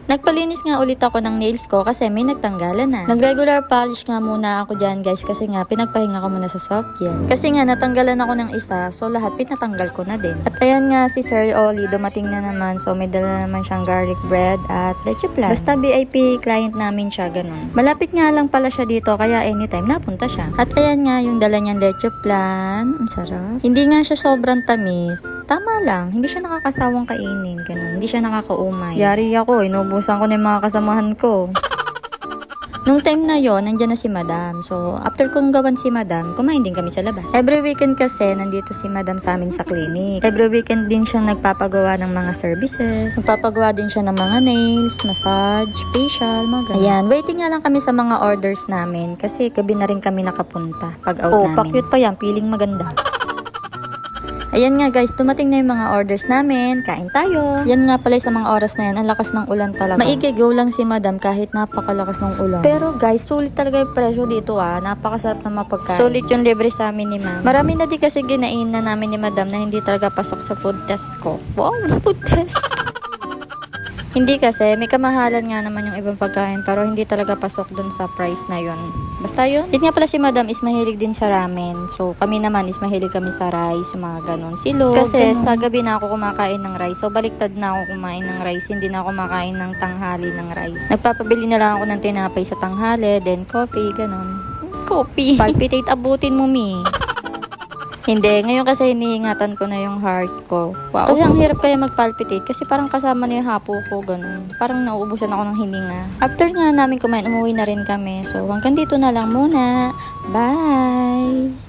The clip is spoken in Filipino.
Nagpalinis nga ulit ako ng nails ko kasi may nagtanggalan na. Nag-regular polish nga muna ako dyan guys kasi nga pinagpahinga ko muna sa soft gel. Kasi nga natanggalan ako ng isa so lahat pinatanggal ko na din. At ayan nga si Sir Oli dumating na naman so may dala naman siyang garlic bread at leche plan. Basta VIP client namin siya ganun. Malapit nga lang pala siya dito kaya anytime napunta siya. At ayan nga yung dala niyang leche plan. Ang sarap. Hindi nga siya sobrang tamis. Tama lang. Hindi siya nakakasawang kainin. Ganun. Hindi siya nakakaumay. Yari ako. Inubusan ko na yung mga kasamahan ko. Nung time na yon, nandiyan na si Madam. So, after kong gawan si Madam, kumain din kami sa labas. Every weekend kasi, nandito si Madam sa amin sa clinic. Every weekend din siyang nagpapagawa ng mga services. Nagpapagawa din siya ng mga nails, massage, facial, mga ganyan. Ayan, waiting nga lang kami sa mga orders namin kasi gabi na rin kami nakapunta pag out namin. Oh, pa-cute pa yan. Feeling maganda. Ayan nga guys, dumating na yung mga orders namin. Kain tayo. Yan nga pala sa mga oras na yan, ang lakas ng ulan talaga. Maikigaw lang si Madam kahit napakalakas ng ulan. Pero guys, sulit talaga yung presyo dito Napakasarap na mapagkain. Sulit yung libre sa amin ni Ma'am. Marami na di kasi ginain na namin ni Madam na hindi talaga pasok sa food test ko. Wow, food test! Hindi kasi, may kamahalan nga naman yung ibang pagkain pero hindi talaga pasok dun sa price na yun. Basta yun. Yun nga pala si Madam is mahilig din sa ramen. So, kami naman is mahilig kami sa rice, yung mga ganun. Silog. Kasi sa gabi na ako kumakain ng rice. So, baliktad na ako kumain ng rice. Hindi na ako kumakain ng tanghali ng rice. Nagpapabili na lang ako ng tinapay sa tanghali, then coffee, ganun. Coffee. Palpitate abutin mo, mi. Hindi, ngayon kasi hiniingatan ko na yung heart ko. Wow. Kasi ang hirap kaya mag-palpitate kasi parang kasama na yung hapo ko, ganun. Parang nauubusan ako ng hininga. After nga namin kumain, umuwi na rin kami. So, hanggang dito na lang muna. Bye!